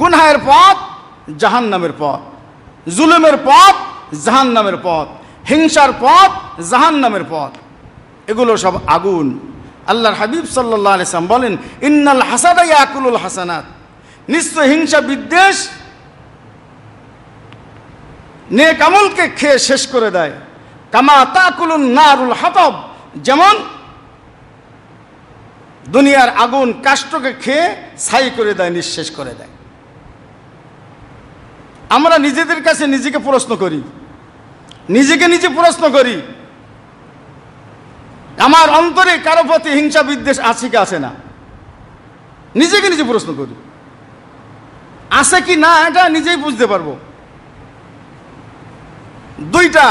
গুনাহের পথ জাহান্নামের পথ, জুলুমের পথ জাহান্নামের পথ, হিংসার পথ জাহান্নামের পথ, এগুলো সব আগুন। আল্লাহর হাবিব সাল্লাল্লাহু আলাইহি ওয়াসাল্লাম বলেন, ইন্নাল হাসাদা ইয়াকুলুল হাসানাত, নিশ্চয় হিংসা বিদ্বেষ নেক আমলকে খেয়ে শেষ করে দেয়। কামা তাকুলুন নারুল হাতাব, যেমন দুনিয়ার আগুন কাষ্ঠকে খেয়ে ছাই করে দেয়, নিঃশেষ করে দেয়। আমরা নিজেদের কাছে নিজেকে প্রশ্ন করি, নিজেকে নিজে প্রশ্ন করি, আমার অন্তরে কারো প্রতি হিংসা বিদ্বেষ আছে কি আছে না? নিজেকে নিজে প্রশ্ন করি, আছে কি না এটা নিজেই বুঝতে পারবো। দুইটা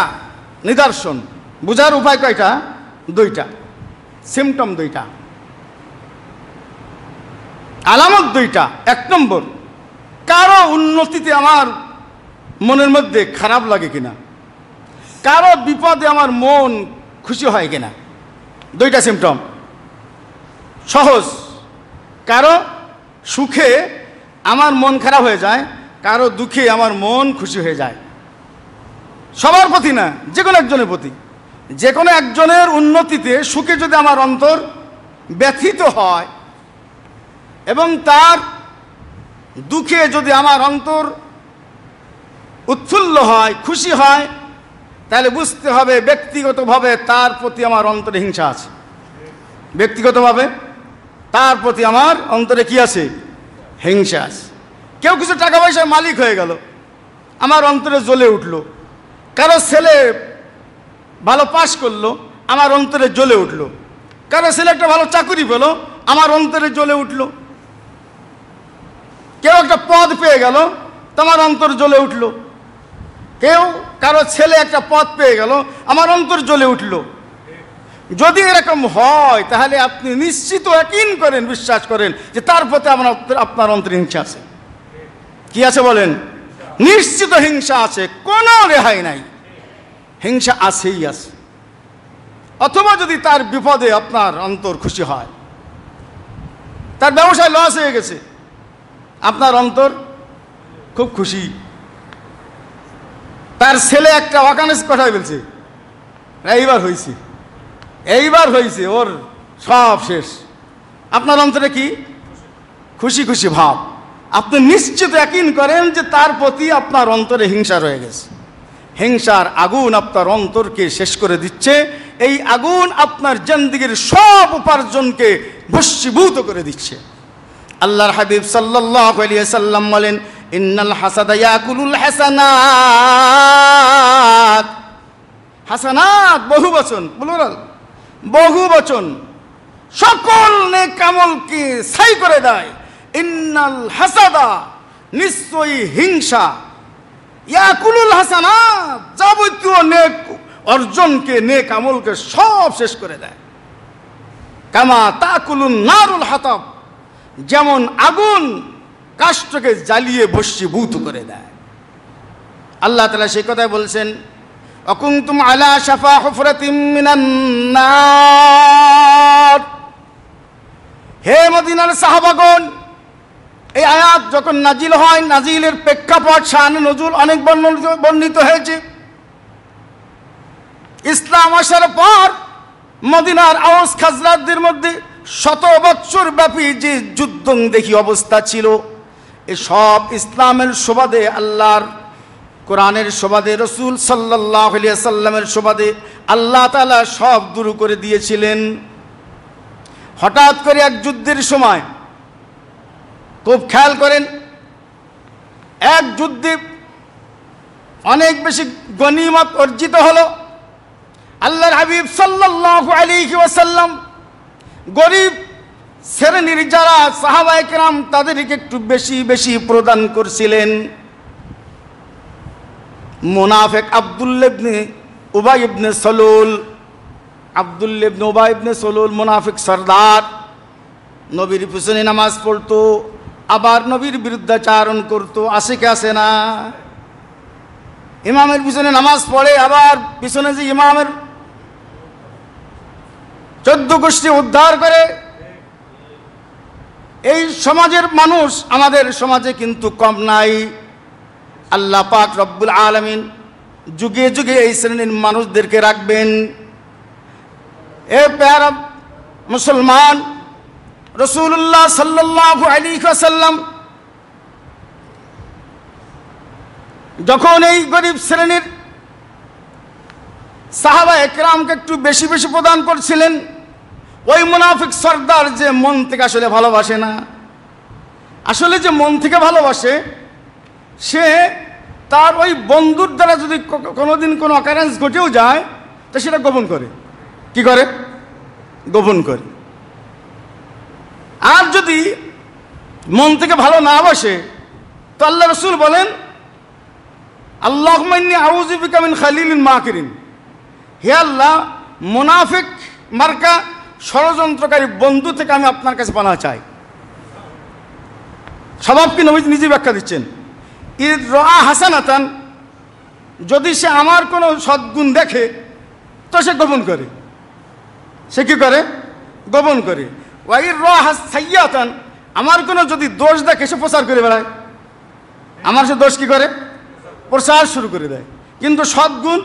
নিদর্শন, বুঝার উপায় কয়টা? দুইটা, সিমটম দুইটা, আলামত দুইটা। এক নম্বর, কারো উন্নতিতে আমার মনের মধ্যে খারাপ লাগে কিনা, কারো বিপদে আমার মন খুশি হয় কিনা। দুইটা সিমটম, সহজ। কারো সুখে আমার মন খারাপ হয়ে যায়, কারো দুঃখে আমার মন খুশি হয়ে যায়। সবার প্রতি না, যে কোনো একজনের প্রতি। যে কোনো একজনের উন্নতিতে সুখে যদি আমার অন্তর ব্যথিত হয় এবং তার দুঃখে যদি আমার অন্তর উৎফুল্ল হয়, খুশি হয়, তাহলে বুঝতে হবে ব্যক্তিগতভাবে তার প্রতি আমার অন্তরে হিংসা আছে। ব্যক্তিগতভাবে তার প্রতি আমার অন্তরে কি আছে? হিংসা আছে। কেউ কিছু টাকা পয়সার মালিক হয়ে গেল, আমার অন্তরে জ্বলে উঠলো। কারো ছেলে ভালো পাস করলো, আমার অন্তরে জ্বলে উঠলো। কারো ছেলে একটা ভালো চাকরি পেলো, আমার অন্তরে জ্বলে উঠলো। কেউ একটা পদ পেয়ে গেল, তোমার অন্তর জ্বলে উঠলো। কেউ কারো ছেলে একটা পদ পেয়ে গেল, আমার অন্তর জ্বলে উঠলো। যদি এরকম হয় তাহলে আপনি নিশ্চিত ইয়াকিন করেন, বিশ্বাস করেন যে তার প্রতি আপনার অন্তরে হিংসা আছে। কি আছে বলেন? নিশ্চিত হিংসা আছে, কোনো রেহাই নাই, হিংসা আছেই আছে। অথবা যদি তার বিপদে আপনার অন্তর খুশি হয়, তার ব্যবসায় লস হয়ে গেছে, আপনার অন্তর খুব খুশি। তার ছেলে একটা ওয়াকানেস কথায় বলছে, এইবার হয়েছে, ওর সব শেষ, আপনার অন্তরে কি খুশি খুশি ভাব। আপনি নিশ্চিত ইয়াকিন করেন যে তার প্রতি আপনার অন্তরে হিংসা রয়ে গেছে। হিংসার আগুন আপনার অন্তরকে শেষ করে দিচ্ছে। এই আগুন আপনার জিন্দেগীর সব উপার্জনকে ভস্মীভূত করে দিচ্ছে। আল্লাহর হাবিব সাল্লাল্লাহু আলাইহি ওয়াসাল্লাম বলেন, ইন্নাল হাসাদা ইয়াকুলুল হাসানাত। হাসানাত বহু বচন, প্লুরাল, বহু বচন, সকল নেক আমলকে ছাই করে দেয়। ইন্নাল হাসাদা, নিশ্চয়ই হিংসা, ইয়াকুলুল হাসানাত, যাবতীয় নেক অর্জনকে, নেক আমলকে সব শেষ করে দেয়। কামা তাকুলুন নারুল হাতাব, যেমন আগুন কাষ্ঠকে জ্বালিয়ে ভস্মীভূত করে দেয়। আল্লাহ তাআলা সেই কথাই বলছেন, অকুনতুম আলা শাফা হুফরাতিম মিনান নার। হে মদিনার সাহাবাগণ, এই আয়াত যখন নাজিল হয়, নাজিলের প্রেক্ষাপট শানে নজুল অনেক বর্ণিত হয়েছে। ইসলাম আসার পর মদিনার আওস খাজরাজদের মধ্যে 100 বৎসর ব্যাপী যে যুদ্ধ দেখি অবস্থা ছিল, এ সব ইসলামের সুবাদে, আল্লাহর কোরআনের সুবাদে, রাসূল সাল্লাল্লাহু আলাইহি ওয়াসাল্লামের সুবাদে আল্লাহ তাআলা সব দূর করে দিয়েছিলেন। হঠাৎ করে এক যুদ্ধের সময়, খুব খেয়াল করেন, এক যুদ্ধে অনেক বেশি গনিমত অর্জিত হলো। আল্লাহর হাবিব সাল্লাল্লাহু আলাইহি ওয়াসাল্লাম গরিব শ্রেণীর যারা সাহাবায়ে কেরাম, তাদেরকে একটু বেশি বেশি প্রদান করছিলেন। মুনাফিক আব্দুল্লাহ ইবনে উবাই ইবনে সালুল, আব্দুল্লাহ ইবনে উবাই ইবনে সালুল মুনাফিক সরদার, নবীর পিছনে নামাজ পড়তো, আবার নবীর বিরুদ্ধাচারণ করতো। আসে কে আসে না? ইমামের পিছনে নামাজ পড়ে, আবার পিছনে যে ইমামের 14 গোষ্ঠী উদ্ধার করে, এই সমাজের মানুষ আমাদের সমাজে কিন্তু কম নাই। আল্লাহ পাক রব্বুল আলামিন যুগে যুগে এই শ্রেণীর মানুষদেরকে রাখবেন। এ প্যারা মুসলমান, রাসূলুল্লাহ সাল্লাল্লাহু আলাইহি ওয়াসাল্লাম যখন এই গরিব শ্রেণীর সাহাবা একরামকে একটু বেশি বেশি প্রদান করছিলেন, ওই মুনাফিক সর্দার যে মন থেকে আসলে ভালোবাসে না, আসলে যে মন থেকে ভালোবাসে, সে তার ওই বন্ধুর দ্বারা যদি কোনোদিন কোনো অকারেন্স ঘটেও যায় তো সেটা গোপন করে। কি করে? গোপন করে। আর যদি মন থেকে ভালো না বাসে তো আল্লাহ রাসূল বলেন, আল্লাহুম্মা ইন্নী আউযু বিকা মিন খালিলিন মাকিরিন, হে আল্লাহ, মুনাফিক মার্কা ষড়যন্ত্রকারী বন্ধু থেকে আমি আপনার কাছে পানাহ চাই। স্বভাবকে নবী নিজে ব্যাখ্যা দিচ্ছেন, ইদ রাআ হাসানাতান, যদি সে আমার কোনো সদ্গুণ দেখে তো সে গোপন করে। সে কি করে? গোপন করে। ওয়া ইদ রাআ সাইয়্যাতান, আমার কোনো যদি দোষ দেখে সে প্রচার করে বেড়ায়। আমার সে দোষ কি করে? প্রচার শুরু করে দেয়। কিন্তু সদ্গুণ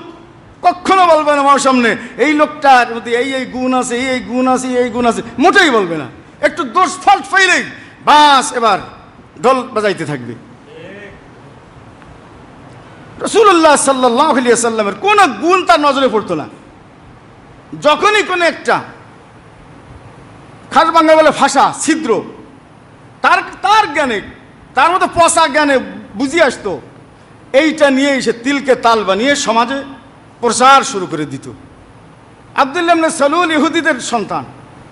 কখনো বলবে না আমার সামনে, এই লোকটার মধ্যে এই এই গুণ আছে, এই গুণ আছে, এই গুণ আছে, মোটেই বলবে না। একটু দোষ ফল্ট পাইলেই বাস এবার ঢোল বাজাইতে থাকবে। রাসূলুল্লাহ সাল্লাল্লাহু আলাইহি ওয়াসাল্লামের কোনো গুণ তার নজরে পড়তো না। যখনই কোনো একটা খাস বাংলা বলে ভাষা ছিদ্র তার জ্ঞানে, তার মতো পচা জ্ঞানে বুঝিয়ে আসতো, এইটা নিয়ে এসে তিলকে তাল বানিয়ে সমাজে প্রচার শুরু করে দিত। আব্দুল্লাহ ইবনে সালুল ইহুদিদের সন্তান,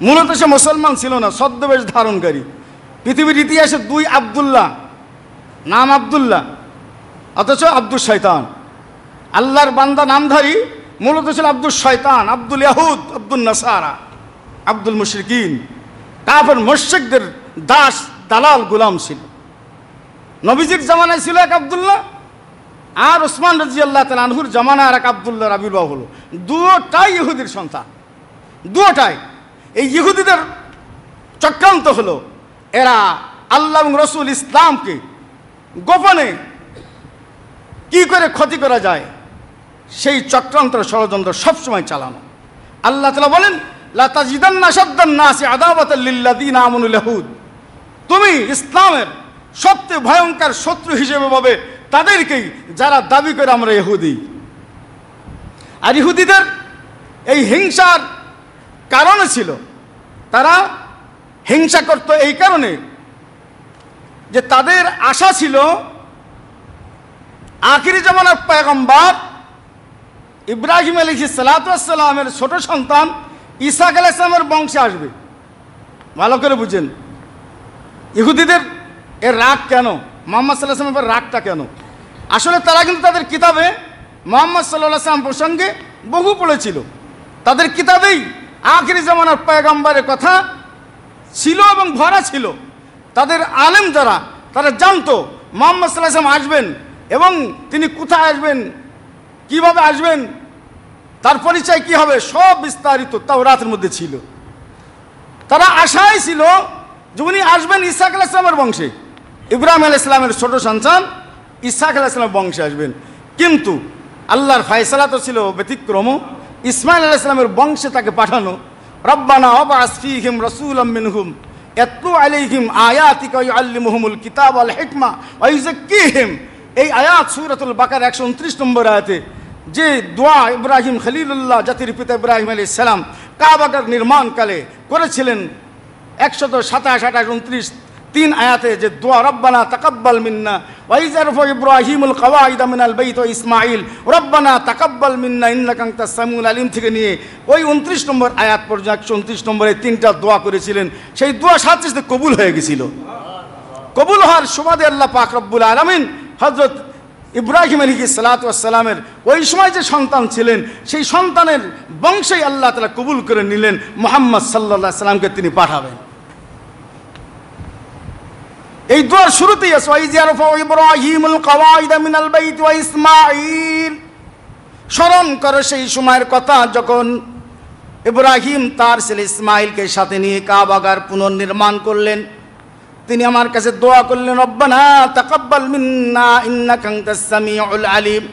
মূলত সে মুসলমান ছিল না, ছদ্মবেশ ধারণকারী। পৃথিবীর ইতিহাসে দুই আব্দুল্লাহ, নাম আব্দুল্লাহ অথচ আব্দুল শয়তান। আল্লাহর বান্দা নামধারী মূলত ছিল আব্দুল শয়তান, আব্দুল ইয়াহুদ, আব্দুল নাসারা, আব্দুল মুশরিকিন। কাফের মুশরিকদের দাস দালাল গোলাম ছিল। নবীজির জামানায় ছিল এক আব্দুল্লাহ, আর ওসমান রাদিয়াল্লাহু তাআলা আনহুর জামানায় আর এক আব্দুল্লাহর আবির্ভাব হলো। দুটাই ইহুদির সন্তান, দুটাই। এই ইহুদিদের চক্রান্ত হলো, এরা আল্লাহ এবং রসুল ইসলামকে গোপনে কি করে ক্ষতি করা যায় সেই চক্রান্ত ষড়যন্ত্র সবসময় চালানো। আল্লাহ তাআলা বলেন, লা তাজিদান্না আশাদ্দান নাসি আদাওয়াতাল লিল্লাযিনা আমানুল ইয়াহুদ, তুমি ইসলামের সবচেয়ে ভয়ঙ্কর শত্রু হিসেবে ভাবে তাদেরকেই যারা দাবি করে আমরা ইহুদি। আর ইহুদিদের এই হিংসার কারণে ছিল, তারা হিংসা করত এই কারণে যে তাদের আশা ছিল আখিরি জামানার পয়গম্বর ইব্রাহিম আলাইহিস সালাতু ওয়াস সালামের ছোট সন্তান ঈসা আলাইহিস সালামের বংশে আসবে। ভালো করে বুঝেন ইহুদিদের এর রাগ কেন, মুহাম্মদ সাল্লাল্লাহু আলাইহি ওয়াসাল্লামের রাগটা কেন। আসলে তারা কিন্তু তাদের কিতাবে মুহাম্মদ সাল্লাল্লাহু আলাইহি ওয়াসাল্লাম প্রসঙ্গে বহু পড়েছিল। তাদের কিতাবেই আখিরি জামানার পয়গম্বরের কথা ছিল এবং ভরা ছিল। তাদের আলেম যারা, তারা জানতো মুহাম্মদ সাল্লাল্লাহু আলাইহি ওয়াসাল্লাম আসবেন এবং তিনি কোথায় আসবেন, কিভাবে আসবেন, তার পরিচয় কি হবে, সব বিস্তারিত তাওরাতের মধ্যে ছিল। তারা আশায় ছিল যে উনি আসবেন ইসহাক আলাইহিস সালামের বংশে, ইব্রাহিম আলাইহিস সালামের ছোট সন্তান ইসহাক আলাইহিস সালামের বংশে আসবেন। কিন্তু আল্লাহর ফায়সালা তো ছিল ব্যতিক্রম, ইসমাইল আলাইহিস সালামের বংশে তাকে পাঠানো। রব্বানা ওয়াবআস ফীহিম রাসূলাম মিনহুম ইয়াতলু আলাইহিম আয়াতিকা ওয়া ইউআল্লিমুহুমুল কিতাব ওয়াল হিকমা ওয়া ইউযাক্কিহিম। এই আয়াত সূরাতুল বাকারা 129 নম্বর আয়াতে যে দোয়া ইব্রাহিম খলিলুল্লাহ জাতির পিতা ইব্রাহিম আলাইহিস সালাম কাবাগার নির্মাণকালে করেছিলেন, 127, 28, 29, 3 আয়াতে যে দোয়া, রব্বানা তাকাব্বাল মিন্না ওয়া ইযরফা ইব্রাহিমুল কওয়াইদা মিনাল বাইত ওয়া ইসমাঈল রব্বানা তাকাব্বাল মিন্না ইন্নাকা আনতাস সামিউল আলিম থেকে নিয়ে ওই 29 নম্বর আয়াত পর্যন্ত 129 নম্বরে 3টা দোয়া করেছিলেন। সেই দোয়া সাথে সাথে কবুল হয়ে গেছিল। কবুল হওয়ার সুবাদে আল্লাহ পাক রব্বুল আলামিন হযরত ইব্রাহিম আলাইহিস সালাতু ওয়াস সালামের ওই সময় যে সন্তান ছিলেন সেই সন্তানের বংশেই আল্লাহ তাআলা কবুল করে নিলেন, মুহাম্মদ সাল্লাল্লাহু আলাইহি সাল্লামকে তিনি পাঠাবেন। এই দোয়ার শুরুতেই আছে ওয়া ইযরফা ইব্রাহিমুল কওয়াইদা মিনাল বাইত ওয়া ইসমাঈল। স্মরণ করে সেই সময়ের কথা যখন ইব্রাহিম তার ছেলে ইসমাঈলকে সাথে নিয়ে কাবাগার পুনর্নির্মাণ করলেন। তিনি আমার কাছে দোয়া করলেন, রব্বানা তাকাব্বাল মিন্না ইন্নাকা আনতাস সামিউল আলিম।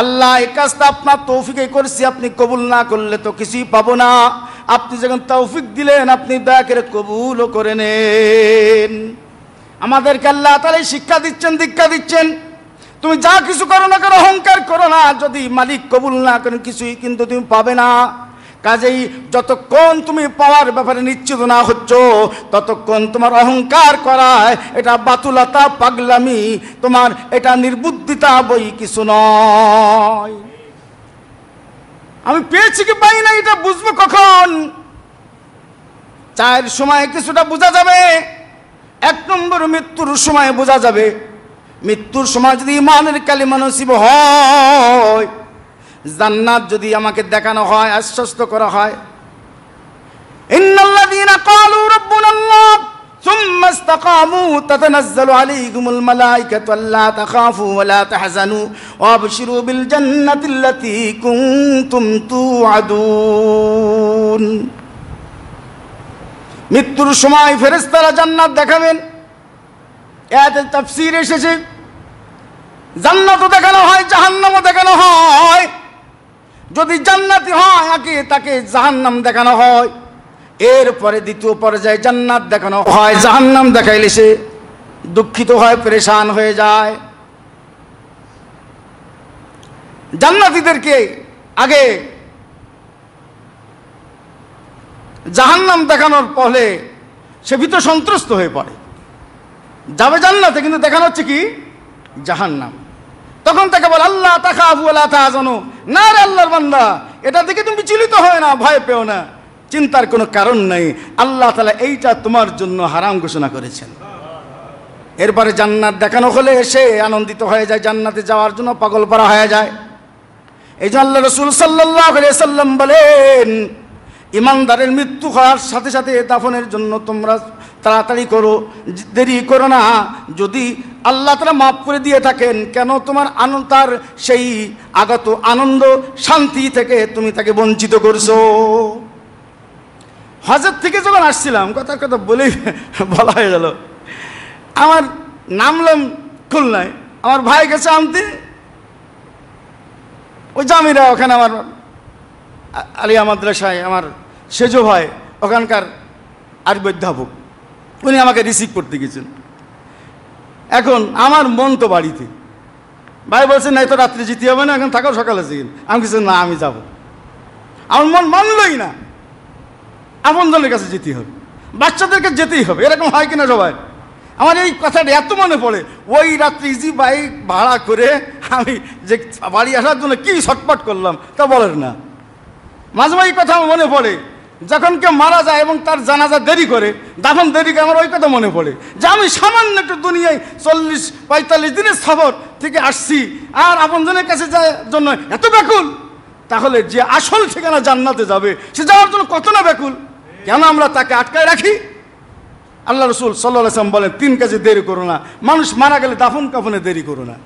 আল্লাহ, এই কাজটা আপনার তৌফিকে করছি, আপনি কবুল না করলে তো কিছুই পাবো না। আপনি যখন তৌফিক দিলেন, আপনি দয়া করে কবুলও করে নেন। আমাদেরকে আল্লাহ তাআলা শিক্ষা দিচ্ছেন, দীক্ষা দিচ্ছেন, তুমি যা কিছু করো না করো, অহংকার করো না। যদি মালিক কবুল না করেন কিছুই কিন্তু তুমি পাবে না। কাজেই যতক্ষণ তুমি পাওয়ার ব্যাপারে নিশ্চিত না হচ্ছ, ততক্ষণ তোমার অহংকার করায় এটা বাতুলতা, পাগলামি, তোমার এটা নির্বুদ্ধিতা বই কিছু নয়। আমি পেয়েছি কি পাই না এটা বুঝবো কখন? চায়ের সময় কিছুটা বোঝা যাবে। 1 নম্বর মৃত্যুর সময় বোঝা যাবে। মৃত্যুর সময় যদি ইমানের কালিমা নসিব হয়, জান্নাত যদি আমাকে দেখানো হয়, আশ্বস্ত করা হয়, ইন্নাল্লাযীনা ক্বালু রাব্বুনাল্লাহ সুম্মা ইসতাকামু তাতানাজ্জালু আলাইহিমুল মালায়েকাতু আল্লা তাখাফু ওয়া লা তাহজানু ওয়া আবশিরু বিল জান্নাতিল্লাতী কুনতুম তুআদুন। মৃত্যুর সময় ফেরেশতারা জান্নাত দেখাবেন। এতে তাফসীর এসেছে, জান্নাতও দেখানো হয়, জাহান্নামও দেখানো হয়। যদি জান্নাতি হয়, আগে তাকে জাহান্নাম দেখানো হয়, এরপরে দ্বিতীয় পর্যায়ে জান্নাত দেখানো হয়। জাহান্নাম দেখাইলে সে দুঃখিত হয়, পরেশান হয়ে যায়। জান্নাতীদেরকে আগে জাহান্নাম দেখানোর ফলে সে ভীত সন্ত্রস্ত হয়ে পড়ে, যাবে জান্নাতে, কিন্তু দেখানো হচ্ছে কি জাহান্নাম। তখন তাকে বলে, আল্লাহ তাখাফু ওয়া লা তাহজানু, না রে আল্লাহর বান্দা, এটা দেখে তুমি বিচলিত হয় না, ভয় পেও না, চিন্তার কোনো কারণ নাই, আল্লাহ তাআলা এইটা তোমার জন্য হারাম ঘোষণা করেছেন। এরপরে জান্নাত দেখানো হলে সে আনন্দিত হয়ে যায়, জান্নাতে যাওয়ার জন্য পাগল পারা হয়ে যায়। এই জন্য আল্লাহ রাসূল সাল্লাল্লাহু আলাইহি সাল্লাম বলেন, ইমানদারের মৃত্যু হওয়ার সাথে সাথে দাফনের জন্য তোমরা তাড়াতাড়ি করো, দেরি করো না। যদি আল্লাহ তাআলা মাফ করে দিয়ে থাকেন, কেন তোমার তার সেই আগত আনন্দ শান্তি থেকে তুমি তাকে বঞ্চিত করছো? হজের থেকে যখন আসছিলাম, কথার কথা বলেই বলা হয়ে গেল, আমার নামলাম খুলনায়, আমার ভাই গেছে আনতে, ওই জামিরা ওখানে আমার আলিয়া মাদ্রাসায় আমার সেজো ভাই ওখানকার আরবি অধ্যাপক, উনি আমাকে রিসিভ করতে গেছেন। এখন আমার মন তো বাড়িতে, ভাই বলছেন না, তো রাত্রে যেতে হবে না, এখন থাকাও সকালে যেন। আমি কিছু না, আমি যাব। আমার মন মানলই না, আপনজনের কাছে যেতে হবে, বাচ্চাদেরকে যেতেই হবে। এরকম হয় কিনা সবাই? আমার এই কথাটা এত মনে পড়ে, ওই রাত্রে ইজি বাইক ভাড়া করে আমি যে বাড়ি আসার জন্য কি ছটপট করলাম তা বলেন না। মাঝে মাঝে কথা মনে পড়ে, যখন কেউ মারা যায় এবং তার জানাজা দেরি করে, দাফন দেরি করে, আমার ওই কথা মনে পড়ে যে আমি সামান্য একটু দুনিয়ায় 40-45 দিনের সফর থেকে আসছি, আর আপনজনের কাছে যাওয়ার জন্য এত ব্যাকুল। তাহলে যে আসল ঠিকানা জান্নাতে যাবে, সে যাওয়ার জন্য কত না ব্যাকুল, কেন আমরা তাকে আটকায় রাখি? আল্লাহ রাসূল সাল্লাল্লাহু আলাইহি ওয়াসাল্লাম বলেন, 3 কাজে দেরি করো না। মানুষ মারা গেলে দাফন কাফনে দেরি করো না।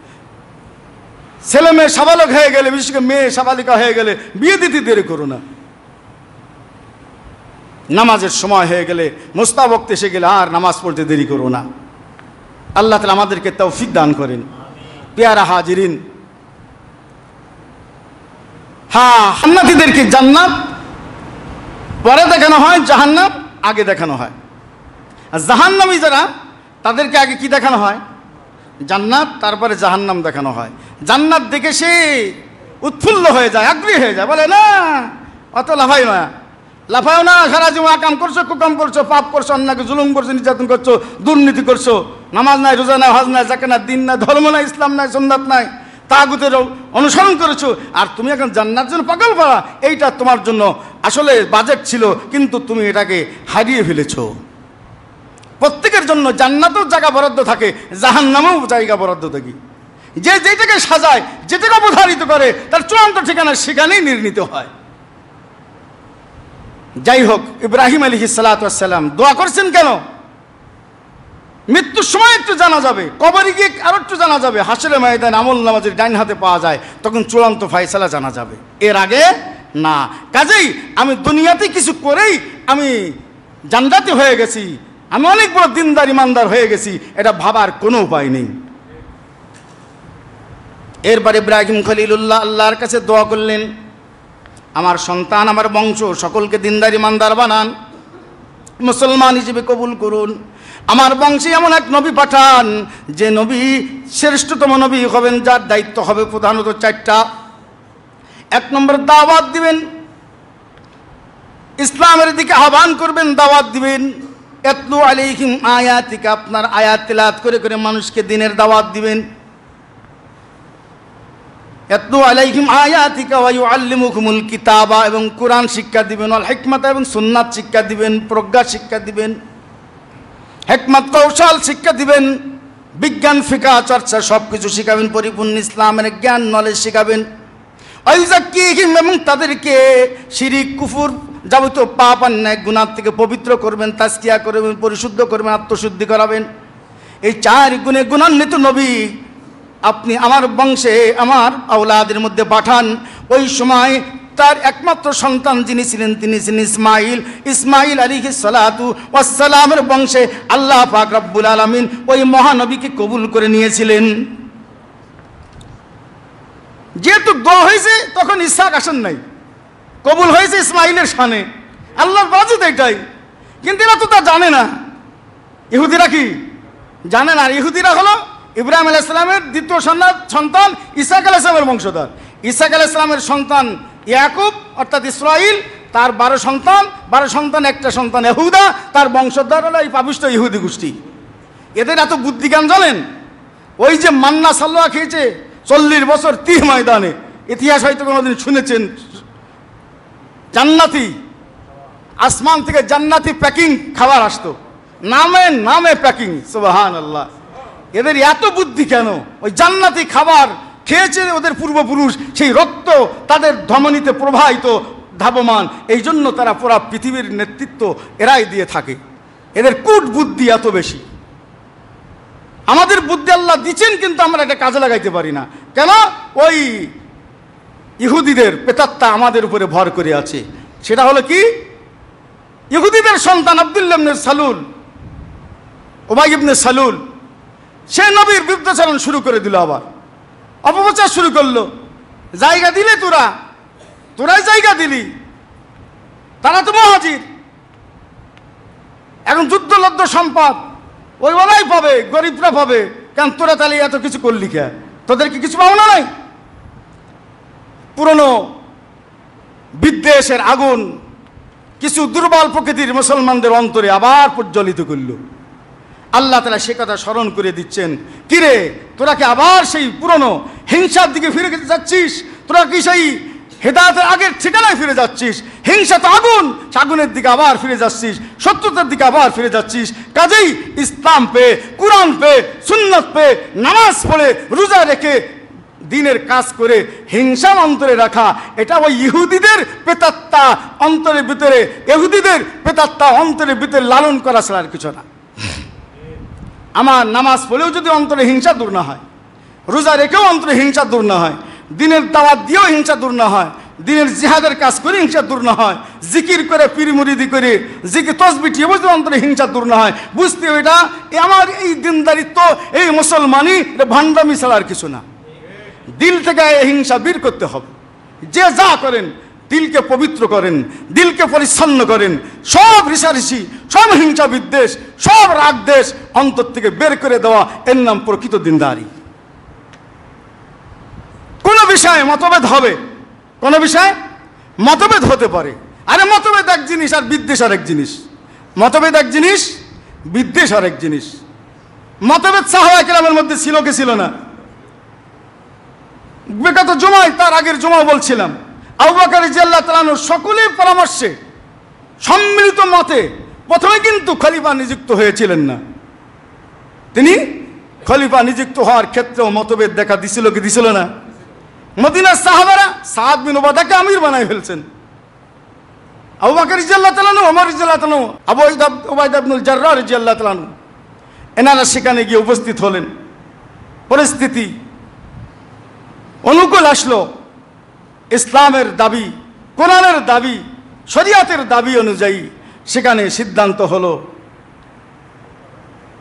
ছেলে মেয়ে সাবালক হয়ে গেলে, বিশেষ করে মেয়ে সাবালিকা হয়ে গেলে বিয়ে দিতে দেরি করো না। নামাজের সময় হয়ে গেলে, মুস্তাবক্ত এসে গেলে আর নামাজ পড়তে দেরি করো না। আল্লাহ তাআলা আমাদেরকে তৌফিক দান করেন। পেয়ারা হাজিরিন, হ্যাঁ, জান্নাতীদেরকে জান্নাত পরে দেখানো হয়, জাহান্নাম আগে দেখানো হয়। আর জাহান্নামী যারা, তাদেরকে আগে কি দেখানো হয়? জান্নাত, তারপরে জাহান্নাম দেখানো হয়। জান্নাত দেখে সে উৎফুল্ল হয়ে যায়, আগ্রহী হয়ে যায়, বলে না অত লাফাই না, লাফাও না, সারা জীবন আকাম করছো, কুকাম করছো, পাপ করছো, অন্যকে জুলুম করছো, নির্যাতন করছো, দুর্নীতি করছো, নামাজ নাই, রোজা নাই, হজ নাই, যাকে না, দিন নাই, ধর্ম নাই, ইসলাম নাই, সুন্নাত নাই, তাগুতের অনুসরণ করেছো, আর তুমি এখন জান্নাতের জন্য পাগল পাড়া। এইটা তোমার জন্য আসলে বাজেট ছিল, কিন্তু তুমি এটাকে হারিয়ে ফেলেছো। প্রত্যেকের জন্য জান্নাতেও জায়গা বরাদ্দ থাকে, জাহান্নামেও জায়গা বরাদ্দ থাকে। যে যেটাকে সাজায়, যেটাকে অবধারিত করে, তার চূড়ান্ত ঠিকানা সেখানেই নির্ণীত হয়। যাই হোক, ইব্রাহিম আলাইহিস সালাতু ওয়াস সালাম দোয়া করছেন কেন? মৃত্যুর সময় একটু জানা যাবে, কবরে গিয়ে আরো একটু জানা যাবে, হাসরের ময়দানে আমল নামাজের ডাইন হাতে পাওয়া যায়, তখন চূড়ান্ত ফায়সালা জানা যাবে, এর আগে না। কাজেই আমি দুনিয়াতে কিছু করেই আমি জান্নাতি হয়ে গেছি, আমি অনেক বড় দিনদার ইমানদার হয়ে গেছি, এটা ভাবার কোনো উপায় নেই। এরপরে ইব্রাহিম খলিলুল্লাহ আল্লাহর কাছে দোয়া করলেন, আমার সন্তান, আমার বংশ সকলকে দিনদার ইমানদার বানান, মুসলমান হিসেবে কবুল করুন। আমার বংশে এমন এক নবী পাঠান, যে নবী শ্রেষ্ঠতম নবী হবেন, যার দায়িত্ব হবে প্রধানত 4টা। 1 নম্বর দাওয়াত দিবেন, ইসলামের দিকে আহ্বান করবেন, দাওয়াত দিবেন। ইয়াতলু আলাইহিম আয়াতিকা, আপনার আয়াত তেলাওয়াত করে করে মানুষকে দিনের দাওয়াত দিবেন। ইয়াতলু আলাইহিম আয়াতিকা ওয়া ইউআল্লিমুকুমুল কিতাবা, এবং কোরআন শিক্ষা দিবেন, ওয়াল হিকমাতা, এবং সুন্নাত শিক্ষা দিবেন, প্রজ্ঞা শিক্ষা দিবেন, হিকমত কৌশল শিক্ষা দিবেন, বিজ্ঞান ফিকহ চর্চা সব কিছু শিখাবেন, পরিপূর্ণ ইসলামের জ্ঞান নলেজ শিখাবেন। ওয়াইযাক্কিহিম, এবং তাদেরকে শিরিক কুফর যাবতীয় পাপ অন্যায় গুনাহ থেকে পবিত্র করবেন, তাজকিয়া করবেন, পরিশুদ্ধ করবেন, আত্মশুদ্ধি করাবেন। এই 4 গুণে গুণান্বিত নবী আপনি আমার বংশে, আমার আওলাদের মধ্যে পাঠান। ওই সময় তার একমাত্র সন্তান যিনি ছিলেন, তিনি ছিলেন ইসমাইল। ইসমাইল আলাইহিস সালাতু ওয়াস সালামের বংশে আল্লাহ পাক রব্বুল আলামিন ওই মহানবীকে কবুল করে নিয়েছিলেন। যেহেতু দোয়া হয়েছে, তখন ইসহাক আসেন নাই, কবুল হয়েছে ইসমাইলের শানে, আল্লাহর বাজুদ এটাই। কিন্তু এরা তো তা জানে না। ইহুদিরা কি জানে না? ইহুদিরা হলো ইব্রাহিম আলাইহিস সালামের দ্বিতীয় সন্তান, ইসহাক আলাইহিস সালামের বংশধর। ইসহাক আলাইহিস সালামের সন্তান ইয়াকুব অর্থাৎ ইসরাইল, তার 12 সন্তান, 12 সন্তান, একটা সন্তান ইহুদা, তার বংশধর হলো এই পাপিষ্ঠ ইহুদি গোষ্ঠী। এদের এত বুদ্ধিজ্ঞান জানেন? ওই যে মান্না সাল্লাহ খেয়েছে 40 বছর তিহ ময়দানে, ইতিহাস হয়তো কোনোদিন শুনেছেন। জান্নাতি, আসমান থেকে জান্নাতি প্যাকিং খাবার আসতো, নামে নামে প্যাকিং, সুবহানাল্লাহ। এদের এত বুদ্ধি কেন? ওই জান্নাতি খাবার খেয়েছে ওদের পূর্বপুরুষ, সেই রক্ত তাদের ধমনীতে প্রবাহিত, ধাবমান, এই জন্য তারা পুরা পৃথিবীর নেতৃত্ব এরাই দিয়ে থাকে। এদের কূট বুদ্ধি এত বেশি। আমাদের বুদ্ধি আল্লাহ দিচ্ছেন, কিন্তু আমরা এটা কাজে লাগাইতে পারি না। কেন? ওই ইহুদিদের প্রেতাত্মা আমাদের উপরে ভর করে আছে। সেটা হলো কি? ইহুদিদের সন্তান আব্দুল্লাহ ইবনে সালুল, উবাই ইবনে সালুল, সে নবীর বিরুদ্ধাচরণ শুরু করে দিল, আবার অপপ্রচার শুরু করলো। জায়গা দিলে তোরাই জায়গা দিলি, তারা তো মুহাজির, এখন যুদ্ধলব্ধ সম্পদ ওই ওরাই পাবে, গরিবরা পাবে, কেন তোরা তাহলে এত কিছু করলি কে? তোদের কি কিছু পাওনা নাই? পুরনো বিদ্বেষের আগুন কিছু দুর্বল প্রকৃতির মুসলমানদের অন্তরে আবার প্রজ্বলিত করল। আল্লাহ তাআলা সে কথা স্মরণ করে দিচ্ছেন, কিরে তোরা কি আবার সেই পুরনো হিংসার দিকে ফিরে যাচ্ছিস? তোরা কি সেই হেদায়েতের আগের ঠিকানায় ফিরে যাচ্ছিস? হিংসা তো আগুন, আগুনের দিকে আবার ফিরে যাচ্ছিস, শত্রুতার দিকে আবার ফিরে যাচ্ছিস। কাজেই ইসলাম পেয়ে, কোরআন পেয়ে, সুন্নাত পেয়ে, নামাজ পড়ে, রোজা রেখে, দিনের কাজ করে হিংসা অন্তরে রাখা, এটা ওই ইহুদিদের প্রেতাত্মা অন্তরের ভিতরে, ইহুদিদের প্রেতাত্মা অন্তরের ভিতরে লালন করা ছাড়া আর কিছু না। আমার নামাজ পড়েও যদি অন্তরে হিংসা দূর না হয়, রোজা রেখেও অন্তরে হিংসা দূর না হয়, দিনের দাওয়াত দিয়েও হিংসা দূর না হয়, দিনের জিহাদের কাজ করে হিংসা দূর না হয়, জিকির করে পীর মুরিদি করে জিকির তসবিহ টিয়ে বুঝতে অন্তরে হিংসা দূর না হয়, বুঝতে এটা আমার এই দিনদারিত্ব, এই মুসলমানি, এটা ভান্ডামি ছাড়া আর কিছু না। দিল থেকে এই হিংসা বের করতে হবে। যে যা করেন দিলকে পবিত্র করেন, দিলকে পরিচ্ছন্ন করেন, সব রিসারিসি, সব হিংসা বিদ্বেষ, সব রাগ দেশ অন্তর থেকে বের করে দেওয়া, এর নাম প্রকৃত দিনদারি। কোন বিষয়ে মতভেদ হবে, কোন বিষয়ে মতভেদ হতে পারে, আরে মতভেদ এক জিনিস আর বিদ্বেষ আর এক জিনিস। মতভেদ এক জিনিস, বিদ্বেষ আর এক জিনিস। মতভেদ সাহাবায়ে কেরামের মধ্যে ছিল কি ছিল না? বিগত জুমায়, তার আগের জুমা বলছিলাম, আবু বকর রাদিয়াল্লাহু তাআলা আনহু সকলের পরামর্শে সম্মিলিত মতে প্রথমে কিন্তু খলিফা নিযুক্ত হয়েছিলেন না। তিনি খলিফা নিযুক্ত হওয়ার ক্ষেত্রেও মতভেদ দেখা দিছিল কি দিছিল না? মদিনার সাহাবারা সাদ বিন উবাদাকে আমির বানাই ফেলছেন। আবু বকর রাদিয়াল্লাহু তাআলা আনহু, ওমর রাদিয়াল্লাহু তাআলা আনহু, আবু উবাইদা ইবনুল জাররাহ রাদিয়াল্লাহু তাআলা আনহু, এনারা সেখানে গিয়ে উপস্থিত হলেন। পরিস্থিতি অনুকূল আসলো। ইসলামের দাবি, কোরআনের দাবি, শরিয়াতের দাবি অনুযায়ী সেখানে সিদ্ধান্ত হলো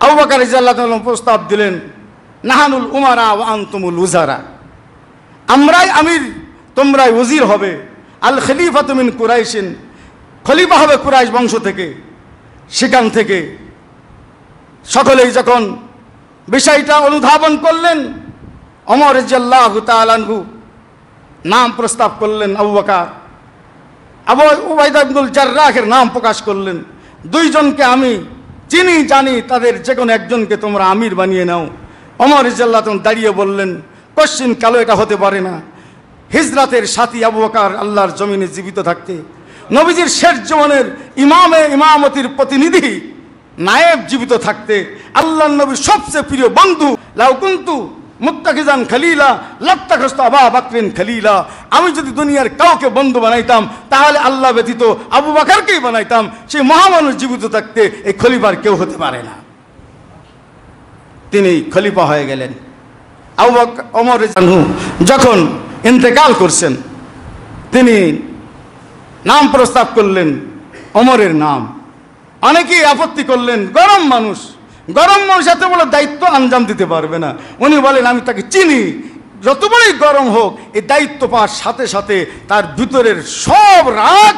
আবু বকর রাদিয়াল্লাহু তাআলা প্রস্তাব দিলেন, নাহানুল উমারা ওয়া আনতুমুল উজারা, আমরাই আমির, তোমরাই ওজির হবে। আল খলিফাতু মিন কুরাইশিন, খলিফা হবে কুরাইশ বংশ থেকে। সেখান থেকে সকলেই যখন বিষয়টা অনুধাবন করলেন, ওমর রাদিয়াল্লাহু তাআলা আনহু নাম প্রস্তাব করলেন আবু বকর, আবু উবাইদা ইবনুল জাররাহের নাম প্রকাশ করলেন। দুইজনকে আমি চিনি জানি, তাদের যে কোনো একজনকে তোমরা আমির বানিয়ে নাও। ওমর রাদিয়াল্লাহু তাআলা দাঁড়িয়ে বললেন, কোশ্চিন কালো এটা হতে পারে না। হিজরাতের সাথী আবু বকর আল্লাহর জমিনে জীবিত থাকতে, নবীজির শেষ জীবনের ইমামতির প্রতিনিধি নায়েব জীবিত থাকতে, আল্লাহর নবীর সবচেয়ে প্রিয় বন্ধু, লাউ কুনতু মুত্তাখিজান খলিলা লাত্তাখাযতু আবু বকরিন খলিলা, আমি যদি দুনিয়ার কাউকে বন্ধু বানাইতাম তাহলে আল্লাহ ব্যতীত আবু বকরকেই বানাইতাম। সেই মহামানুষ জীবিত থাকতে এই খলিফার কেউ হতে পারে না। তিনি খলিফা হয়ে গেলেন। আবু বকর ওমর রাদিয়াল্লাহু যখন ইন্তেকাল করছেন, তিনি নাম প্রস্তাব করলেন ওমরের নাম। অনেকেই আপত্তি করলেন, গরম মানুষ এত বড় দায়িত্ব আঞ্জাম দিতে পারবে না। উনি বলেন, আমি তাকে চিনি, যত বড়ই গরম হোক এই দায়িত্ব পাওয়ার সাথে সাথে তার ভিতরের সব রাগ,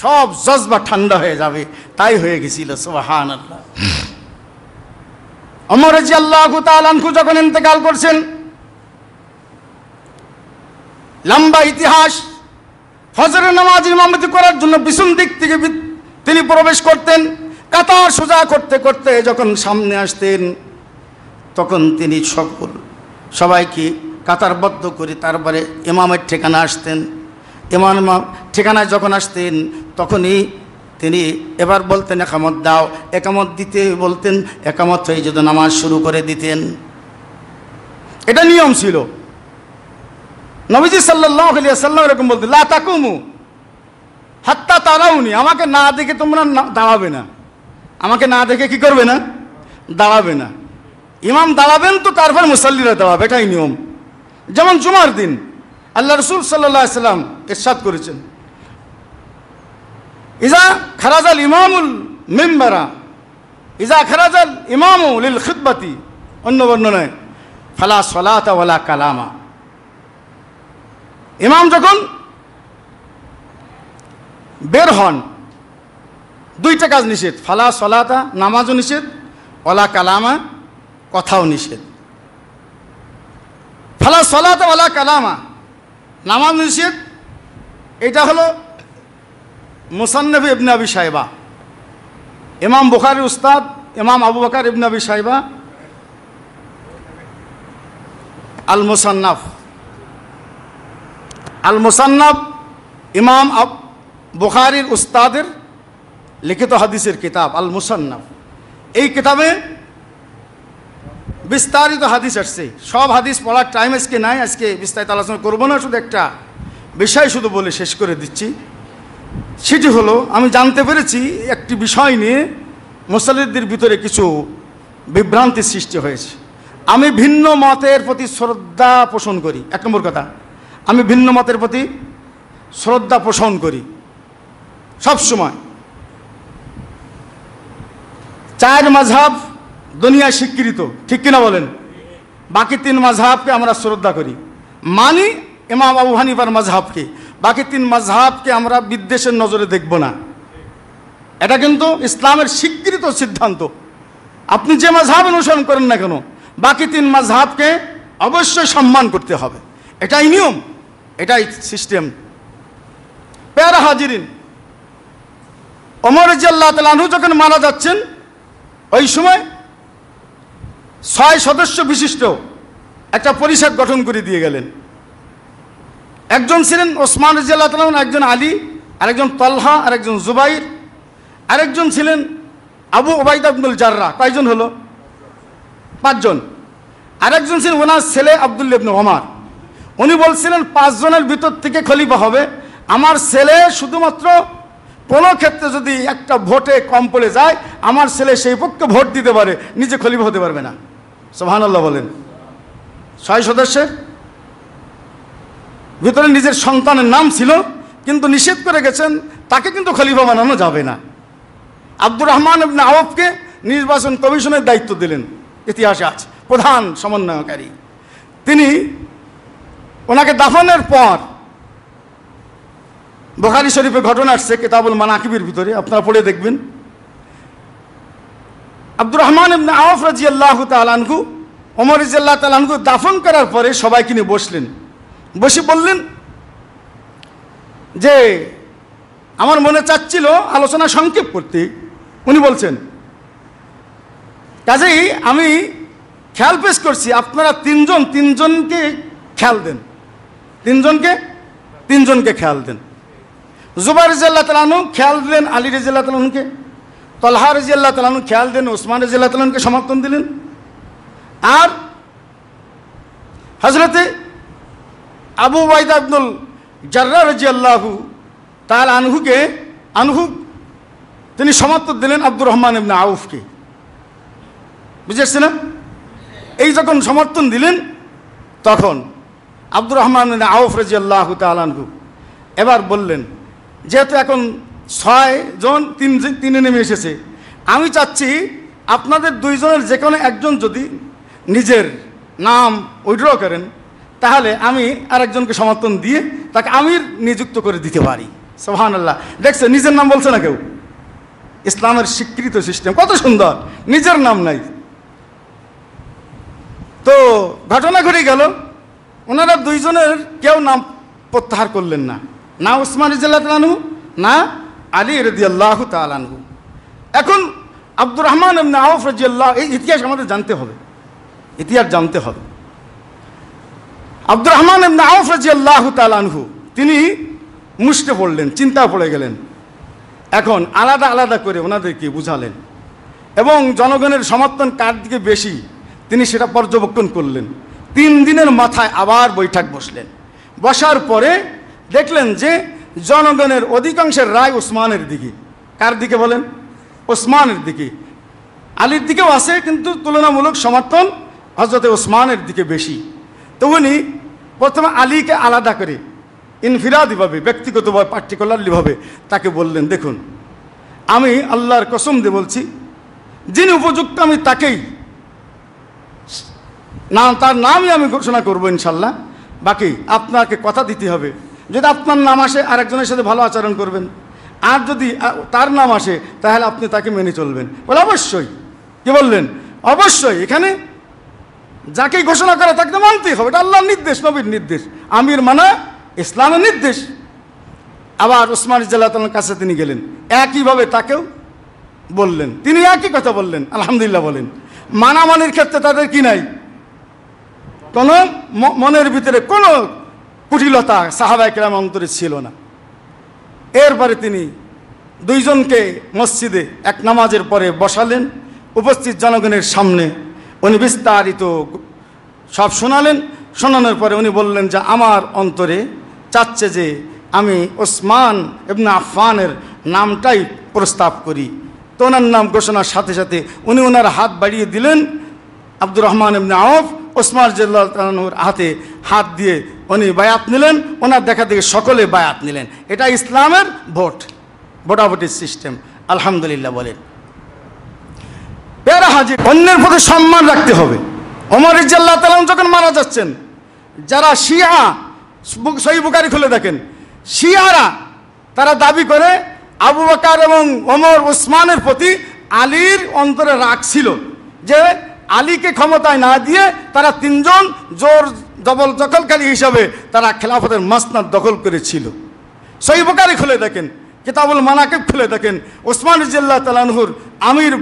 সব জজবা ঠান্ডা হয়ে যাবে। তাই হয়ে গেছিল। সুবহানাল্লাহ। ওমর রাদিয়াল্লাহু তাআলা আনহু যখন ইন্তেকাল করছেন, লম্বা ইতিহাস। ফজরের নামাজ ইমামতি করার জন্য পিছন দিক থেকে তিনি প্রবেশ করতেন। কাতার সোজা করতে করতে যখন সামনে আসতেন, তখন তিনি সবাইকে কাতারবদ্ধ করে তারপরে ইমামের ঠিকানা আসতেন। ইমাম ঠিকানায় যখন আসতেন, তখনই তিনি এবার বলতেন, একামত দাও। একামত দিতে বলতেন, একামত হয়ে যদি নামাজ শুরু করে দিতেন। এটা নিয়ম ছিল। নবীজি সাল্লাল্লাহু আলাইহি ওয়াসাল্লাম এরকম বলতেন, লা তাকুমু হাত্তা তারাউনি, আমাকে না দেখে তোমরা দাঁড়াবে না। আমাকে না দেখে কি করবে না? দাঁড়াবে না। ইমাম দাঁড়াবেন তো তারপর মুসাল্লিরা দাঁড়াবে, এটাই নিয়ম। যেমন জুমার দিন আল্লাহ রাসূল সাল্লাল্লাহু আলাইহি ওয়াসাল্লাম ইরশাদ করেছেন, ইজা খারাজাল ইমামুল মিম্বারা, ইজা খারাজাল ইমামু লিল খিতবাতি, অন্য বর্ণনায় ফালা সালাতা ওয়ালা কালামা। ইমাম যখন বের হন, দুইটা কাজ নিষেধ, ফালা সলাতা নামাজও নিষেধ, ওয়ালা কালামা কথাও নিষেধ। ফালা সলাতা ওয়ালা কালামা নামাজ নিষেধ। এটা হলো মুসান্নাফ ইবনে আবি শাইবা, ইমাম বুখারীর উস্তাদ ইমাম আবু বকর ইবনে আবি শাইবা আল মুসান্নাফ ইমাম বুখারীর উস্তাদের লিখিত হাদিসের কিতাব আল মুসান্নাফ। এই কিতাবে বিস্তারিত হাদিস আসছে। সব হাদিস পড়ার টাইম আজকে নাই, আজকে বিস্তারিত আলোচনা করবো না। শুধু একটা বিষয় শুধু বলে শেষ করে দিচ্ছি। সেটি হলো, আমি জানতে পেরেছি একটি বিষয় নিয়ে মুসল্লিদের ভিতরে কিছু বিভ্রান্তির সৃষ্টি হয়েছে। আমি ভিন্ন মতের প্রতি শ্রদ্ধা পোষণ করি। এক নম্বর কথা, আমি ভিন্ন মতের প্রতি শ্রদ্ধা পোষণ করি সব সময়। 4 মাযহাব দুনিয়ায় স্বীকৃত, ঠিক কিনা বলেন? বাকি 3 মাযহাবকে আমরা শ্রদ্ধা করি, মানি ইমাম আবু হানিফার মাযহাবকে। বাকি 3 মাযহাবকে আমরা বিদ্বেষের নজরে দেখব না। এটা কিন্তু ইসলামের স্বীকৃত সিদ্ধান্ত। আপনি যে মাযহাব অনুসরণ করেন না কেন, বাকি 3 মাযহাবকে অবশ্যই সম্মান করতে হবে। এটাই নিয়ম, এটাই সিস্টেম। প্যারা হাজিরিন, ওমর রাদিয়াল্লাহু তাআলা আনহু যখন মারা যাচ্ছেন, ওই সময় 6 সদস্য বিশিষ্ট একটা পরিষদ গঠন করে দিয়ে গেলেন। একজন ছিলেন ওসমান রাদিয়াল্লাহু তাআলা, একজন আলী, আরেকজন তালহা, আরেকজন জুবাইর, আরেকজন ছিলেন আবু উবাইদা ইবনুল জাররাহ। কয়জন হলো? 5 জন। আরেকজন ছিলেন ওনার ছেলে আব্দুল্লাহ ইবনে ওমর। উনি বলছিলেন 5 জনের ভিতর থেকে খলিফা হবে। আমার ছেলে শুধুমাত্র কোনো ক্ষেত্রে যদি একটা ভোটে কম পড়ে যায়, আমার ছেলে সেই পক্ষে ভোট দিতে পারে, নিজে খলিফা হতে পারবে না। সুবহানাল্লাহ বলেন। 6 সদস্যের ভিতরে নিজের সন্তানের নাম ছিল, কিন্তু নিষেধ করে গেছেন তাকে কিন্তু খলিফা বানানো যাবে না। আব্দুর রহমান ইবনে আওফকে নির্বাচন কমিশনের দায়িত্ব দিলেন, ইতিহাসে আছে, প্রধান সমন্বয়কারী। তিনি ওনাকে দাফনের পর বুখারী শরীফে ঘটনা আসছে কিতাবুল মানাকিবের ভিতরে, আপনারা পড়ে দেখবেন। আব্দুর রহমান ইবনে আওফ রাদিয়াল্লাহু তাআলা আনহু ওমর রাদিয়াল্লাহু তাআলা আনহু দাফন করার পরে সবাইকে নিয়ে বসলেন, বসে বললেন যে আমার মনে চাচ্ছিল আলোচনা সংক্ষেপ করতে। উনি বলছেন কাজেই আমি খেয়াল পেশ করছি, আপনারা তিনজনকে খেয়াল দেন, তিনজনকে খেয়াল দেন। জুবাইর রাদিয়াল্লাহু তাআলা আনহু খেয়াল দিলেন আলী রাদিয়াল্লাহু তাআলা আনহুকে, তলহা রাদিয়াল্লাহু তাআলা আনহু খেয়াল দেন ওসমান রাদিয়াল্লাহু তাআলা আনহুকে সমর্থন দিলেন, আর হযরতে আবু উবাইদা ইবনুল জাররাহ রাদিয়াল্লাহু তাআলা আনহু তিনি সমর্থন দিলেন আব্দুর রহমান ইবনে আউফকে। বুঝেছেন না? এই যখন সমর্থন দিলেন তখন আব্দুর রহমান ইবনে আউফ রাদিয়াল্লাহু তাআলা আনহু এবার বললেন, যেহেতু এখন 6 জন 3 নেমে এসেছে, আমি চাচ্ছি আপনাদের 2 জনের যে কোনো একজন যদি নিজের নাম উইথড্র করেন তাহলে আমি আরেকজনকে সমর্থন দিয়ে তাকে আমির নিযুক্ত করে দিতে পারি। সুবহানাল্লাহ। দেখছে নিজের নাম বলছে না কেউ, ইসলামের স্বীকৃত সিস্টেম কত সুন্দর, নিজের নাম নাই। তো ঘটনা ঘটে গেল, ওনারা 2 জনের কেউ নাম প্রত্যাহার করলেন না, না ওসমান রাদিয়াল্লাহু তাআলা আনহু না আলী রাদিয়াল্লাহু তাআলা আনহু। এখন আব্দুর রহমান ইবনে আউফ রাদিয়াল্লাহু, এই ইতিহাস আমাদের জানতে হবে, ইতিহাস জানতে হবে। আব্দুর রহমান ইবনে আউফ রাদিয়াল্লাহু তাআলা আনহু তিনি মুষ্টে পড়লেন, চিন্তা পড়ে গেলেন। এখন আলাদা আলাদা করে ওনাদেরকে বুঝালেন এবং জনগণের সমর্থন কার দিকে বেশি তিনি সেটা পর্যবেক্ষণ করলেন। 3 দিনের মাথায় আবার বৈঠক বসলেন, বসার পরে দেখলেন যে জনগণের অধিকাংশের রায় ওসমানের দিকে। কার দিকে বলেন? ওসমানের দিকে। আলীর দিকেও আছে কিন্তু তুলনামূলক সমর্থন হযরতে ওসমানের দিকে বেশি। তো উনি প্রথমে আলীকে আলাদা করে ইনফিরাদিভাবে, ব্যক্তিগতভাবে, পার্টিকুলারলিভাবে তাকে বললেন, দেখুন আমি আল্লাহর কসম দিয়ে বলছি, যিনি উপযুক্ত আমি তাকেই তার নামই আমি ঘোষণা করবো ইনশাল্লাহ। বাকি আপনাকে কথা দিতে হবে, যদি আপনার নাম আসে আরেকজনের সাথে ভালো আচরণ করবেন, আর যদি তার নাম আসে তাহলে আপনি তাকে মেনে চলবেন। বলে অবশ্যই। কি বললেন? অবশ্যই। এখানে যাকে ঘোষণা করা তাকে তো মানতেই হবে, এটা আল্লাহর নির্দেশ, নবীর নির্দেশ, আমির মানা ইসলামের নির্দেশ। আবার ওসমান রাদিয়াল্লাহু তাআলার কাছে তিনি গেলেন, একইভাবে তাকেও বললেন, তিনি একই কথা বললেন, আলহামদুলিল্লাহ বলেন। মানামানির ক্ষেত্রে তাদের কি নাই, কোনো মনের ভিতরে কোনো কুটিলতা সাহাবায়ে কেরাম অন্তরে ছিল না। এরপরে তিনি 2 জনকে মসজিদে এক নামাজের পরে বসালেন, উপস্থিত জনগণের সামনে উনি বিস্তারিত সব শোনালেন। শোনানোর পরে উনি বললেন যে আমার অন্তরে চাচ্ছে যে আমি ওসমান ইবনে আফফানের নামটাই প্রস্তাব করি। তো ওনার নাম ঘোষণার সাথে সাথে উনি ওনার হাত বাড়িয়ে দিলেন। আব্দুর রহমান ইবনে আউফ ওসমান রাদিয়াল্লাহু তাআলা আনহুর হাতে হাত দিয়ে উনি বায়াত নিলেন, ওনার দেখা দেখে সকলে বায়াত নিলেন। এটা ইসলামের ভোটাভুটির সিস্টেম। আলহামদুলিল্লাহ বলেন। প্যারা হাজির, অন্যের প্রতি সম্মান রাখতে হবে। ওমর রাদিয়াল্লাহু তাআলা যখন মারা যাচ্ছেন, যারা শিয়া, সহিহ বুখারী খুলে দেখেন, শিয়ারা তারা দাবি করে আবু বকর এবং ওমর ওসমানের প্রতি আলীর অন্তরে রাগ ছিল, যে আলীকে ক্ষমতায় না দিয়ে তারা 3 জন জোর জবল দখলকারী হিসাবে তারা খেলাফতের মাসনাদ দখল করেছিল। সহিহ বুখারী খুলে দেখেন, কিতাবুল মানাকিব খুলে দেখেন, ওসমান রাদিয়াল্লাহু তাআলা আনহুর আমির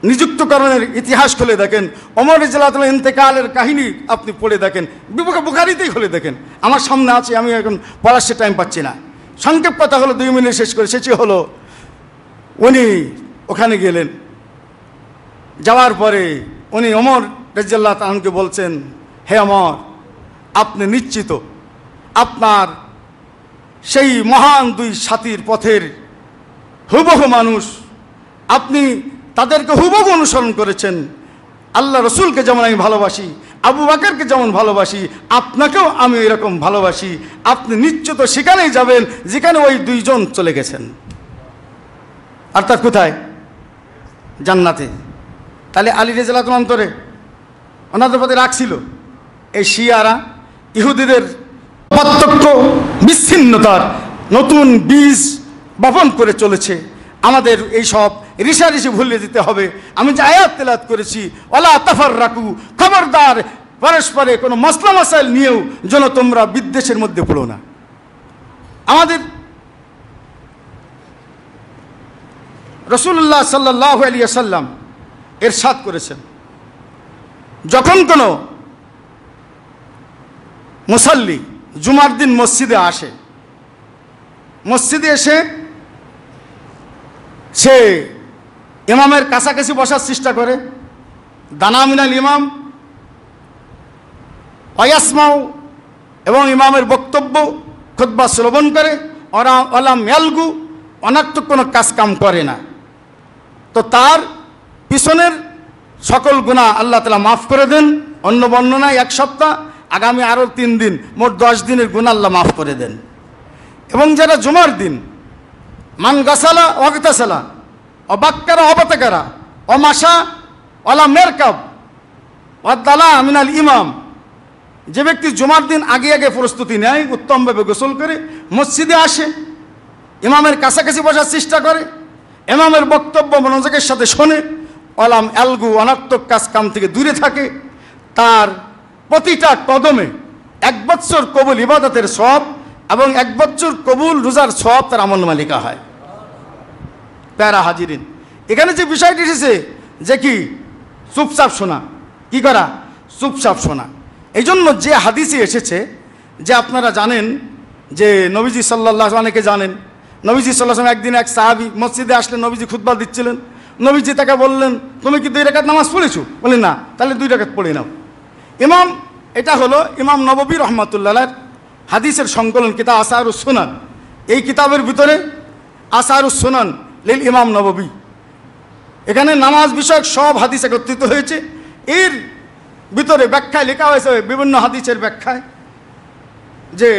নিযুক্তকরণের ইতিহাস খুলে দেখেন, ওমর রাদিয়াল্লাহু তাআলা ইন্তেকালের কাহিনী আপনি পড়ে দেখেন, বুখারীতেই খুলে দেখেন। আমার সামনে আছে, আমি এখন পড়ার সে টাইম পাচ্ছি না। সংক্ষেপ কথা হলো, 2 মিনিট শেষ করে, সেটি হলো উনি ওখানে গেলেন, যাওয়ার পরে উনি ওমর রাদিয়াল্লাহু তাআলা আনহুকে বলছেন, হে ওমর, আপনি নিশ্চিত আপনার সেই মহান 2 সাথীর পথের হুবহু মানুষ, আপনি তাদেরকে হুবহু অনুসরণ করেছেন। আল্লাহ রসুলকে যেমন আমি ভালোবাসি, আবু বকরকে যেমন ভালোবাসি, আপনাকেও আমি এরকম ভালোবাসি। আপনি নিশ্চিত সেখানেই যাবেন যেখানে ওই 2 জন চলে গেছেন। আর তার কোথায়? জান্নাতে। তাহলে আলী রাদিয়াল্লাহু অন্তরে ওনাদের প্রতি রাগ ছিল। এই শিয়ারা ইহুদিদের পার্থক্য বিচ্ছিন্নতার নতুন বীজ বপন করে চলেছে। আমাদের এই সব ঋষাঋষি ভুলিয়ে দিতে হবে। আমি যে আয়াত তেলাওয়াত করেছি, ওয়ালা তাফাররাকু, খবরদার পরস্পরে কোনো মাসলা মাসাইল নিয়েও যেন তোমরা বিদ্বেষের মধ্যে পড়ো না। আমাদের রাসূলুল্লাহ সাল্লাল্লাহু আলাইহি ওয়াসাল্লাম ইরশাদ করেছেন, যখন কোনো মুসাল্লি জুমার দিন মসজিদে আসে, মসজিদে এসে সে ইমামের কাছাকাছি বসার চেষ্টা করে, দানা মিনাল ইমাম ওয়াসমাউ, এবং ইমামের বক্তব্য খুতবা শ্রবণ করে, ওয়ালাম ইয়ালগু, অনার্থক কোনো কাজ কাম করে না, তো তার পিছনের সকল গুনাহ আল্লাহ তাআলা মাফ করে দেন। অন্য বর্ণনায় 1 সপ্তাহ, আগামী আরও 3 দিন, মোট 10 দিনের গুনাহ আল্লাহ মাফ করে দেন। এবং যারা জুমার দিন মান গাসালা ওয়াগতাসালা অবাক্কারা অবাতাকারা অমাশা ওয়ালা মেরকাব ওয়াদালা মিনাল ইমাম, যে ব্যক্তি জুমার দিন আগে আগে প্রস্তুতি নেয়, উত্তমভাবে গোসল করে মসজিদে আসে, ইমামের কাছাকাছি বসার চেষ্টা করে, ইমামের বক্তব্য মনোযোগের সাথে শোনে, ওয়ালাম আলগু, অনার্থক কাজ কাম থেকে দূরে থাকে, তার প্রতিটা কদমে 1 বৎসর কবুল ইবাদতের সওয়াব এবং 1 বৎসর কবুল রোজার সওয়াব তার আমলনামায় লেখা হয়। প্যারা হাজিরিন, এখানে যে বিষয়টি এসেছে যে কি চুপচাপ শোনা, কি করা, চুপচাপ শোনা। এই জন্য যে হাদিসে এসেছে যে আপনারা জানেন যে নবীজি সাল্লাল্লাহু আলাইহি, অনেকে জানেন নবীজি সাল্লাল্লাহু আলাইহি ওয়াসাল্লাম একদিন এক সাহাবী মসজিদে আসলেন, নবীজি খুতবা দিচ্ছিলেন, নবীজি তাকে বললেন, তুমি কি 2 রাকাত নামাজ পড়েছো? বলে না। তাহলে 2 রাকাত পড়ে নাও। ইমাম, এটা হলো ইমাম নববী রহমাতুল্লাহ আলাইহির হাদিসের সংকলন কিতাব আসারুস সুনান। এই কিতাবের ভিতরে আসারুস সুনান লিল ইমাম নববী, এখানে নামাজ বিষয়ক সব হাদিস একত্রিত হয়েছে। এর ভিতরে ব্যাখ্যায় লেখা হয়েছে, বিভিন্ন হাদিসের ব্যাখ্যায়, যে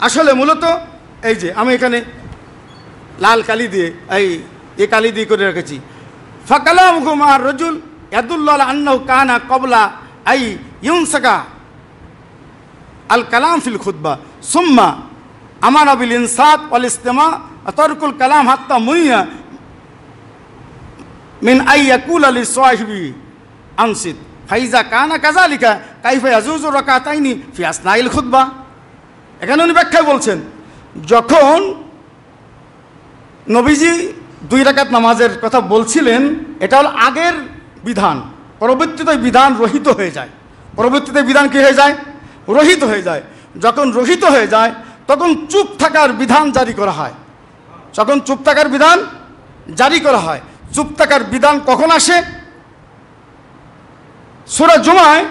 আসলে মূলত এই যে আমি এখানে লাল কালি দিয়ে এই কালি দিয়ে করে রেখেছি, ফাকালামুহু মা রাজুল ইয়াদুল্লু আলা আন্নাহু কানা ক্বাবলা আই ইউনসাকা আল কালাম ফিল খুতবা সুম্মা আমারা বিল ইনসাত ওয়াল ইসতিমা তারকুল কালাম হাত্তা মুনিয়া মিন আই ইয়াকুলা লি সাহিবি আনসিত ফাইজা কানা কাযালিকা কাইফা ইয়াজুজু রাকাতাইনি ফি আসনাইল খুতবা। এখানে উনি ব্যাখ্যায় বলছেন, যখন নবীজি 2 রাকাত নামাজের কথা বলছিলেন, এটা হল আগের বিধান, পরবর্তীতে বিধান রহিত হয়ে যায়। পরবর্তীতে বিধান কি হয়ে যায়? রহিত হয়ে যায়। যখন রহিত হয়ে যায় তখন চুপ থাকার বিধান জারি করা হয়। যখন চুপ থাকার বিধান জারি করা হয়, চুপ থাকার বিধান কখন আসে? সূরা জুমায়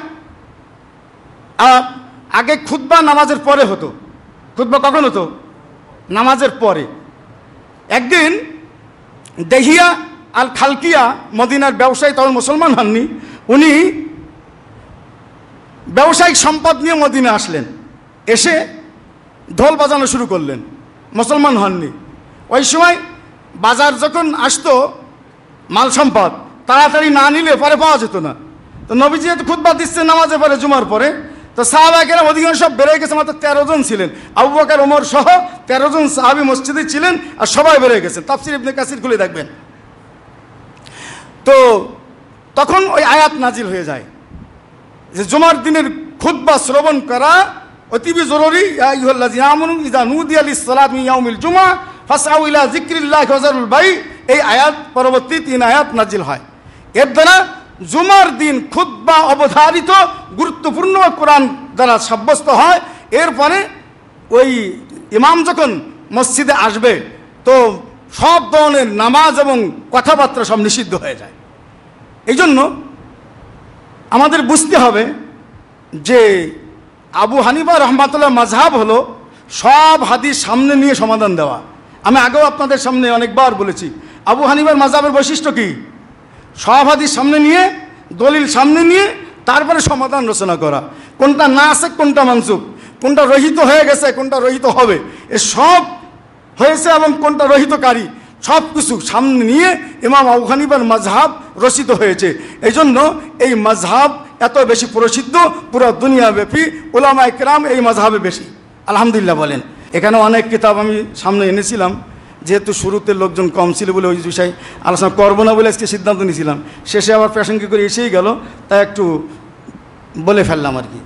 আগে খুতবা নামাজের পরে হতো। খুতবা কখন হতো? নামাজের পরে। একদিন দেহিয়া আল খালকিয়া, মদিনার ব্যবসায়ী, তখন মুসলমান হননি, উনি ব্যবসায়িক সম্পদ নিয়ে মদিনা আসলেন, এসে ঢোল বাজানো শুরু করলেন, মুসলমান হননি। ওই সময় বাজার যখন আসতো মাল সম্পদ, তাড়াতাড়ি না নিলে পরে পাওয়া যেত না। তো নবীজি যেহেতু খুতবা দিচ্ছে নামাজের পরে, জুমার পরে, তো সাহাবায়ে অধিকাংশ সব বেড়ে গেছে, মাত্র 13 জন ছিলেন। আবু বকর, ওমর সহ 13 জন সাহাবী মসজিদে ছিলেন, আর সবাই বেড়ে গেছেন। তাফসীর ইবনে কাসির খুলে দেখবেন। তো তখন ওই আয়াত নাজিল হয়ে যায় যে জুমার দিনের খুতবা শ্রবণ করা অতিবি জরুরি। ইয়া আইয়ুহাল্লাযীনা আমানু ইযা নুদিয়া লিস-সালাতি মিন ইয়াউমিল জুমআ ফাসআউ ইলা যিকরিল্লাহি ওয়া যারুল বাই। এই আয়াত পরবর্তী 3 আয়াত নাজিল হয়। এর দ্বারা জুমার দিন খুতবা অবধারিত গুরুত্বপূর্ণ কোরআন দ্বারা সাব্যস্ত হয়। এরপরে ওই ইমাম যখন মসজিদে আসবে তো সব ধরনের নামাজ এবং কথাবার্তা সব নিষিদ্ধ হয়ে যায়। এই জন্য আমাদের বুঝতে হবে যে আবু হানিফা রহমাতুল্লাহ মাযহাব হলো সব হাদিস সামনে নিয়ে সমাধান দেওয়া। আমি আগেও আপনাদের সামনে অনেকবার বলেছি, আবু হানিফার মাযহাবের বৈশিষ্ট্য কি? সব হাদিস সামনে নিয়ে, দলিল সামনে নিয়ে, তারপরে সমাধান রচনা করা। কোনটা না আছে, কোনটা মানসুখ, কোনটা রহিত হয়ে গেছে, কোনটা রহিত হবে, এ সব হয়েছে এবং কোনটা রহিতকারী, সব কিছু সামনে নিয়ে ইমাম আবু হানিফার মাযহাব রচিত হয়েছে। এই জন্য এই মাযহাব এত বেশি প্রসিদ্ধ, পুরো দুনিয়াব্যাপী উলামায়ে কেরাম এই মাযহাবে বেশি। আলহামদুলিল্লাহ বলেন। এখানে অনেক কিতাব আমি সামনে এনেছিলাম, যেহেতু শুরুতে লোকজন কম ছিল বলে ওই বিষয়ে আলোচনা করবো না বলে আজকে সিদ্ধান্ত নিয়েছিলাম, শেষে আবার প্রাসঙ্গিক করে এসেই গেল, তাই একটু বলে ফেললাম আর কি।